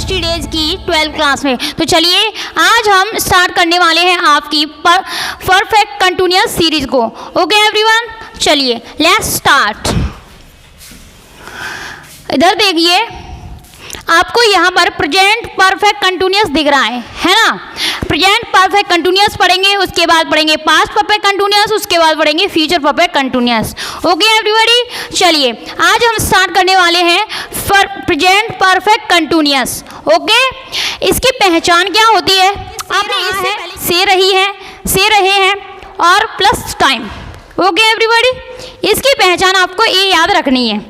Chemistry days की 12th class में। तो चलिए आज हम स्टार्ट करने वाले हैं आपकी परफेक्ट कंटिन्यूअस सीरीज को। ओके एवरीवन, चलिए लेट्स स्टार्ट। इधर देखिए, आपको यहाँ पर प्रेजेंट परफेक्ट कंटिन्यूअस दिख रहा है ना। प्रेजेंट परफेक्ट कंटिन्यूअस पढ़ेंगे, उसके बाद पढ़ेंगे पास्ट परफेक्ट कंटिन्यूअस, उसके बाद पढ़ेंगे future perfect continuous. Okay everybody, चलिए आज हम स्टार्ट करने वाले हैं प्रेजेंट परफेक्ट कंटिन्यूअस। ओके, इसकी पहचान क्या होती है? आपने इससे से रही है, से रहे हैं और प्लस टाइम। ओके एवरीबॉडी, इसकी पहचान आपको ये याद रखनी है।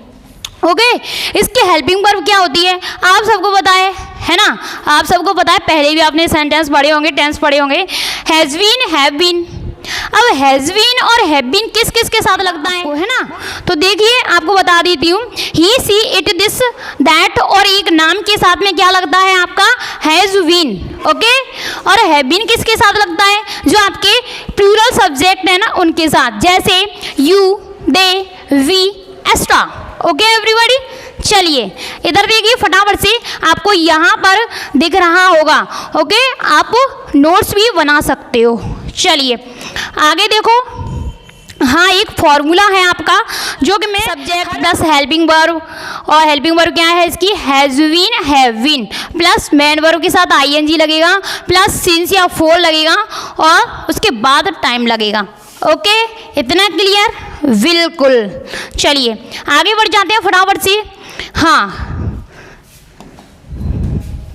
ओके, इसकी हेल्पिंग वर्ब क्या होती है आप सबको पता है ना। आप सबको पता है, पहले भी आपने सेंटेंस पढ़े होंगे, टेंस पढ़े होंगे। Has been, have been. अब हैज़ बीन और हैव बीन किस किस के साथ लगता है ना। तो देखिए आपको बता देती हूँ, ही सी इट दिस दैट, और एक नाम के साथ में क्या लगता है आपका? Has been. ओके, और हैव बीन किसके साथ लगता है? जो आपके प्लूरल सब्जेक्ट है ना उनके साथ, जैसे यू, दे, वी, एस्ट्रा। ओके एवरीबॉडी, चलिए इधर देखिए फटाफट से, आपको यहाँ पर दिख रहा होगा। ओके, आप नोट्स भी बना सकते हो। चलिए आगे देखो, हाँ एक फॉर्मूला है आपका, जो कि मैं सब्जेक्ट प्लस हेल्पिंग वर्ब, और हेल्पिंग वर्ब क्या है इसकी? Has been, have been, plus main verb के साथ आईएनजी लगेगा, प्लस सिंस या फोर लगेगा, और उसके बाद टाइम लगेगा। ओके, इतना क्लियर? बिल्कुल। चलिए आगे बढ़ जाते हैं फटाफट से। हाँ,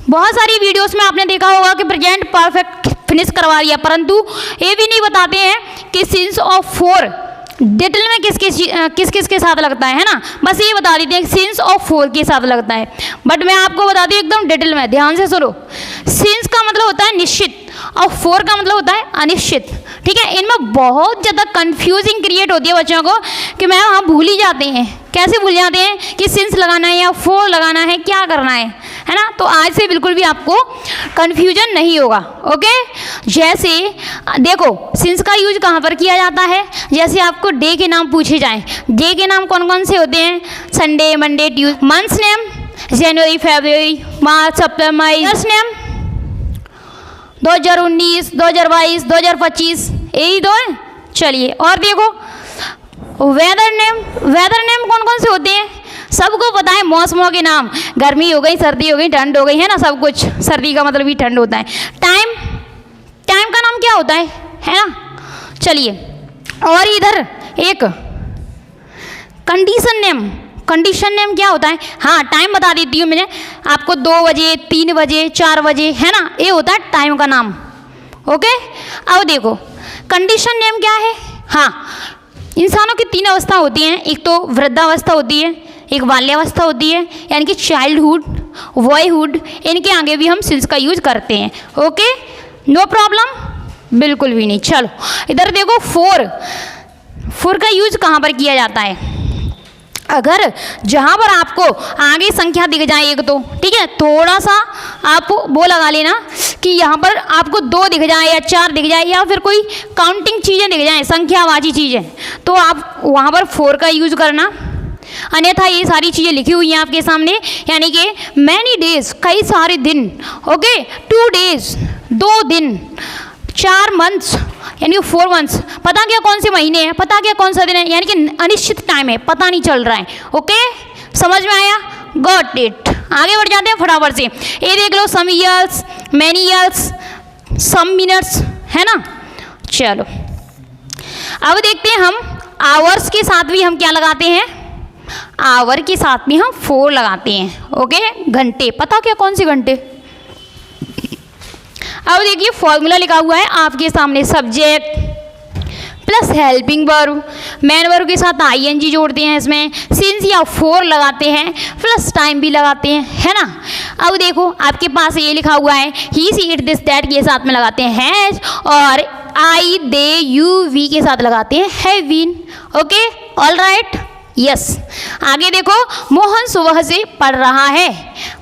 बहुत सारी वीडियोस में आपने देखा होगा कि प्रेजेंट परफेक्ट फिनिश करवा दिया, परंतु ये भी नहीं बताते हैं कि सिंस और फोर डिटेल में किस किस के साथ लगता है ना। बस ये बता देते हैं सिंस और फोर के साथ लगता है, बट मैं आपको बता दूँ एकदम डिटेल में, ध्यान से सुनो। सिंस का मतलब होता है निश्चित और फोर का मतलब होता है अनिश्चित। ठीक है, इनमें बहुत ज़्यादा कंफ्यूजिंग क्रिएट होती है बच्चों को कि मैम हम भूल ही जाते हैं। कैसे भूल जाते हैं कि सिंस लगाना है या फोर लगाना है, क्या करना है ना। तो आज से बिल्कुल भी आपको कंफ्यूजन नहीं होगा। ओके, जैसे देखो सिंस का यूज कहाँ पर किया जाता है? जैसे आपको डे के नाम पूछे जाएं, डे के नाम कौन कौन से होते हैं? Sunday, Monday, Tuesday. Months name January, February, March, April, May. Years name 2019, 2022, 2025, यही दो है। चलिए और देखो वेदर नेम, वेदर नेम कौन कौन से होते हैं? सबको पता है, मौसमों के नाम, गर्मी हो गई, सर्दी हो गई, ठंड हो गई, है ना, सब कुछ। सर्दी का मतलब भी ठंड होता है। टाइम, टाइम का नाम क्या होता है ना। चलिए और इधर एक कंडीशन नेम, कंडीशन नेम क्या होता है? हाँ टाइम बता देती हूँ मैंने आपको, 2 बजे, 3 बजे, 4 बजे, है ना, ये होता है टाइम का नाम। ओके, अब देखो कंडीशन नेम क्या है। हाँ, इंसानों की 3 अवस्था होती हैं, एक तो वृद्धावस्था होती है, एक बाल्यावस्था होती है यानी कि चाइल्डहुड, बॉयहुड, इनके आगे भी हम सिंस का यूज करते हैं। ओके, नो प्रॉब्लम, बिल्कुल भी नहीं। चलो इधर देखो फोर, फोर का यूज कहाँ पर किया जाता है? अगर जहाँ पर आपको आगे संख्या दिख जाए एक तो ठीक है, थोड़ा सा आप वो लगा लेना कि यहाँ पर आपको 2 दिख जाए या 4 दिख जाए या फिर कोई काउंटिंग चीज़ें दिख जाएँ, संख्यावाची चीज़ें, तो आप वहाँ पर 4 का यूज़ करना। अन्यथा ये सारी चीज़ें लिखी हुई हैं आपके सामने, यानी कि मैनी डेज, कई सारे दिन। ओके, 2 डेज, 2 दिन, 4 मंथ्स यानी 4 मंथ्स, पता क्या कौन से महीने हैं, पता क्या कौन सा दिन है, यानी कि अनिश्चित टाइम है, पता नहीं चल रहा है। ओके, समझ में आया? Got it. आगे बढ़ जाते हैं फटाफट से। ये देख लो, some years, many years, some minutes, है ना। चलो अब देखते हैं हम आवर्स के साथ भी हम क्या लगाते हैं? आवर के साथ भी हम 4 लगाते हैं। ओके, घंटे, पता क्या कौन से घंटे? अब देखिए फॉर्मूला लिखा हुआ है आपके सामने, subject plus helping verb, main verb के साथ आईएनजी जोड़ते हैं, इसमें सिंस या फोर लगाते हैं, प्लस टाइम भी लगाते हैं, है ना। अब देखो आपके पास ये लिखा हुआ है ही, सी, इट, दिस, दैट के साथ में लगाते हैं हैज, और आई, दे, यू, वी के साथ लगाते हैं have been. Okay, all right, yes. आगे देखो, मोहन सुबह से पढ़ रहा है,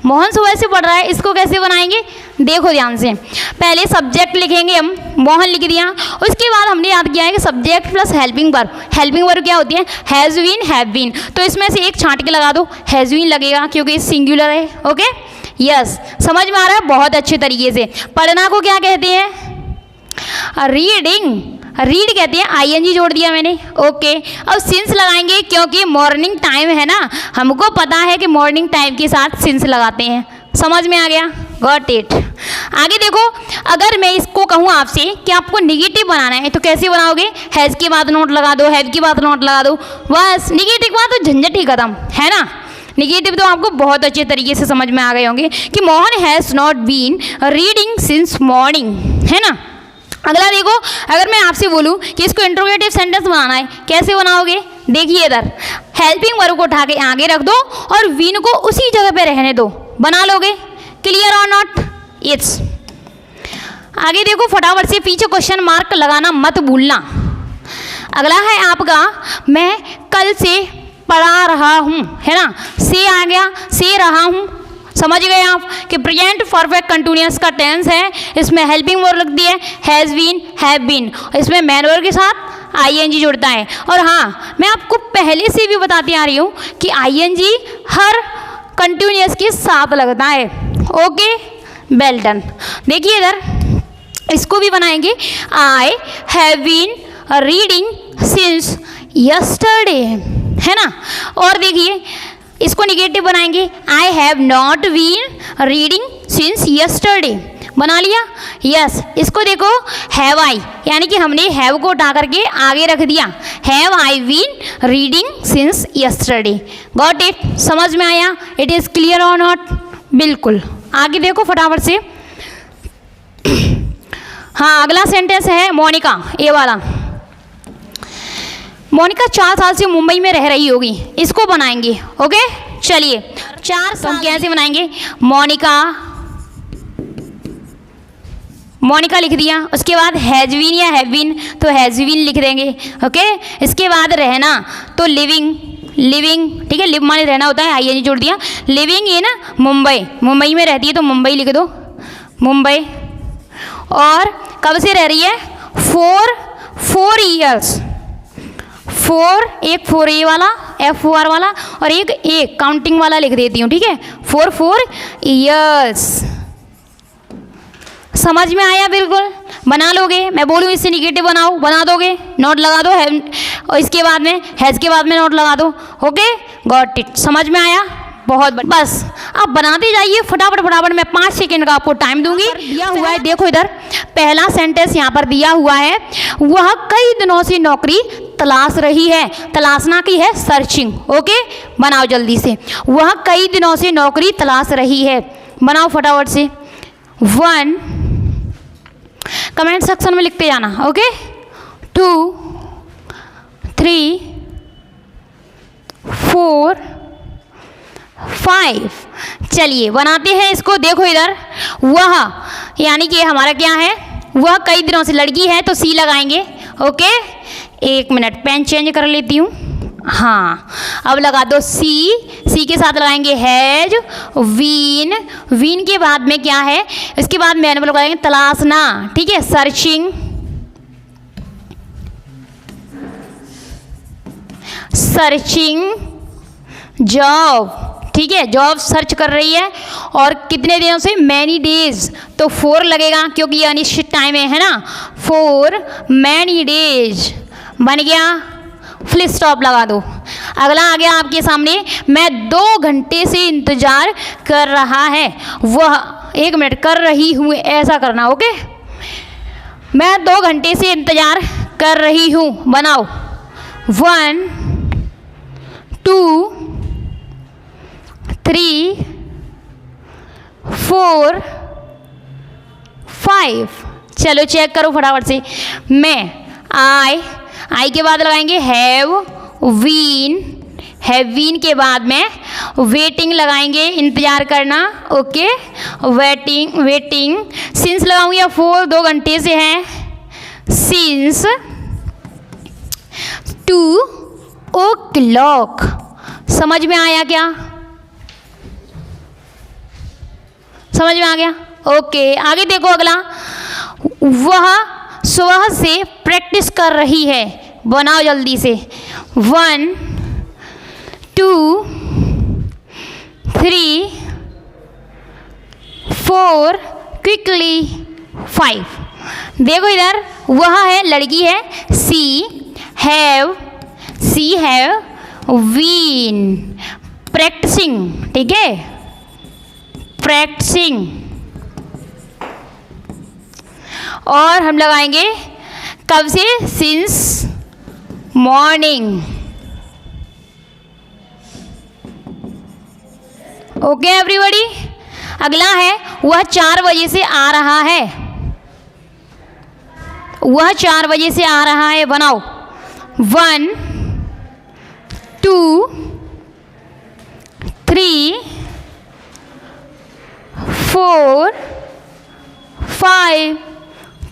मोहन सुबह से पढ़ रहा है, इसको कैसे बनाएंगे? देखो ध्यान से, पहले सब्जेक्ट लिखेंगे हम, मोहन लिख दिया, उसके बाद हमने याद किया है कि subject plus helping verb, helping verb क्या होती है? हैज़ बीन, हैव बीन, तो इसमें से एक छांट के लगा दो, हैज़ बीन लगेगा क्योंकि सिंगुलर है। ओके, यस, समझ में आ रहा है? बहुत अच्छे तरीके से। पढ़ना को क्या कहते हैं? रीडिंग। रीड कहते हैं, आईएनजी जोड़ दिया मैंने। ओके, अब सिंस लगाएंगे क्योंकि मॉर्निंग टाइम है ना, हमको पता है कि मॉर्निंग टाइम के साथ सिंस लगाते हैं। समझ में आ गया? Got it. आगे देखो, अगर मैं इसको कहूँ आपसे कि आपको निगेटिव बनाना है तो कैसे बनाओगे? हैज़ के बाद नोट लगा दो, हैव के बाद नोट लगा दो, बस निगेटिव के बाद तो झंझट ही खत्म, है ना। निगेटिव तो आपको बहुत अच्छे तरीके से समझ में आ गए होंगे कि Mohan has not been reading since morning, है ना। अगला देखो, अगर मैं आपसे बोलूं कि इसको इंट्रोगेटिव सेंटेंस बनाना है, कैसे बनाओगे? देखिए इधर, हेल्पिंग वर्ब को उठा के आगे रख दो और बीन को उसी जगह पे रहने दो। बना लोगे? क्लियर और नॉट? इट्स। आगे देखो, फटाफट से पीछे क्वेश्चन मार्क लगाना मत भूलना। अगला है आपका, मैं कल से पढ़ा रहा हूँ, है ना। से आ गया, से रहा हूँ, समझ गए आप कि प्रेजेंट परफेक्ट कंटिन्यूअस का टेंस है। इसमें हेल्पिंग वर्ब लगती है हैज़ बीन, हैव बीन, इसमें मैन वर्ब के साथ आईएनजी जुड़ता है। और हाँ, मैं आपको पहले से भी बताती आ रही हूँ कि आईएनजी हर कंटिन्यूअस के साथ लगता है। Okay, well done. देखिए इधर, इसको भी बनाएंगे, I have been reading since yesterday, है ना। और देखिए, इसको निगेटिव बनाएंगे, I have not been reading since yesterday. बना लिया? यस। इसको देखो, हैव आई, यानी कि हमने हैव को उठा करके आगे रख दिया, have I been reading since yesterday. Got it? समझ में आया? इट इज़ क्लियर और नॉट? बिल्कुल। आगे देखो फटाफट से। हाँ, अगला सेंटेंस है मोनिका, ये वाला। मोनिका 4 साल से मुंबई में रह रही होगी, इसको बनाएंगे। ओके, चलिए 4 साल हम कैसे बनाएंगे? मोनिका लिख दिया, उसके बाद हैज़ बीन या हैव बीन तो हैज़ बीन लिख देंगे। ओके, इसके बाद रहना तो लिविंग, ठीक है, लिव माने रहना होता है, आईएनजी जोड़ दिया। लिविंग ये ना मुंबई में रहती है तो मुंबई लिख दो, मुंबई। और कब से रह रही है? 4 ईयर्स। 4, एक 4 ए वाला, FOR वाला, और एक काउंटिंग वाला लिख देती हूँ, ठीक है। 4 ईयर्स। समझ में आया? बिल्कुल। बना लोगे? मैं बोलूँ इससे निगेटिव बनाओ, बना दोगे? नोट लगा दो, हैव, और इसके बाद में हैज़ के बाद में नोट लगा दो। Okay, got it. समझ में आया? बहुत बस आप बनाते जाइए फटाफट। मैं 5 सेकेंड का आपको टाइम दूंगी। दिया हुआ है, देखो इधर, पहला सेंटेंस यहाँ पर दिया हुआ है, वह कई दिनों से नौकरी तलाश रही है। तलाशना की है सर्चिंग। ओके, बनाओ जल्दी से। वह कई दिनों से नौकरी तलाश रही है, बनाओ फटाफट से। 1 कमेंट सेक्शन में लिखते जाना। ओके, 2 3 4 5। चलिए बनाते हैं इसको। देखो इधर, वह यानी कि हमारा क्या है? वह कई दिनों से, लड़की है तो सी लगाएंगे। ओके, 1 मिनट, पेन चेंज कर लेती हूँ। हाँ, अब लगा दो सी के साथ लगाएंगे हैज, वीन के बाद में क्या है? इसके बाद मैन वर्ब लगाएंगे तलाशना, ठीक है, सर्चिंग जॉब, ठीक है, जॉब सर्च कर रही है। और कितने दिनों से? मैनी डेज, तो 4 लगेगा क्योंकि ये अनिश्चित टाइम है ना। 4 मैनी डेज बन गया, फुल स्टॉप लगा दो। अगला आ गया आपके सामने, मैं 2 घंटे से इंतजार कर रहा है, वह 1 मिनट कर रही हूँ, ऐसा करना। ओके, मैं 2 घंटे से इंतजार कर रही हूँ, बनाओ। 1 2 3 4 5। चलो चेक करो फटाफट से। मैं आई के बाद लगाएंगे हैव वीन के बाद में वेटिंग लगाएंगे, इंतजार करना। Okay, waiting. सिंस लगाऊंगी या 4 2 घंटे से है, सिंस 2 o'clock। समझ में आया क्या? समझ में आ गया? ओके, आगे देखो अगला, वह सुबह से प्रैक्टिस कर रही है, बनाओ जल्दी से। 1 2 3 4 क्विकली 5। देखो इधर वह है, लड़की है, सी हैव बीन प्रैक्टिसिंग, ठीक है, प्रैक्टिसिंग। और हम लगाएंगे कब से, सिंस मॉर्निंग। Okay everybody. अगला है वह 4 बजे से आ रहा है, वह 4 बजे से आ रहा है, बनाओ 1 2 3 4 5।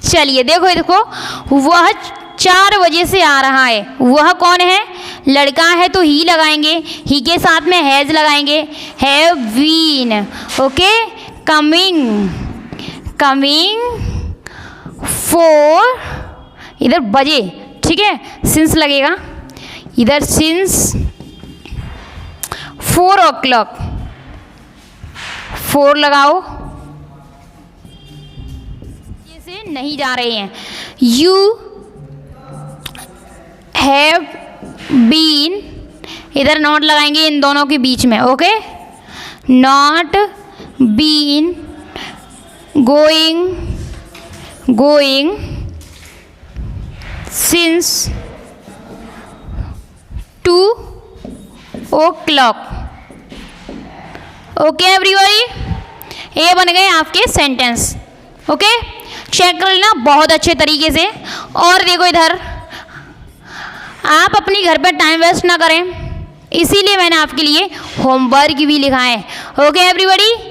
चलिए देखो देखो, वह 4 बजे से आ रहा है, वह कौन है, लड़का है तो ही लगाएंगे, ही के साथ में हैज लगाएंगे, हैव बीन। ओके, कमिंग 4 इधर बजे, ठीक है, सिंस लगेगा इधर, सिंस 4 o'clock, 4 लगाओ, ये से नहीं जा रहे हैं। यू हैव बीन, इधर नॉट लगाएंगे इन दोनों के बीच में। Okay, not been going since 2 o'clock। Okay everybody, ये बन गए आपके सेंटेंस। ओके, चेक कर लेना बहुत अच्छे तरीके से। और देखो इधर, आप अपनी घर पर टाइम वेस्ट ना करें, इसीलिए मैंने आपके लिए होमवर्क भी लिखा है। Okay everybody,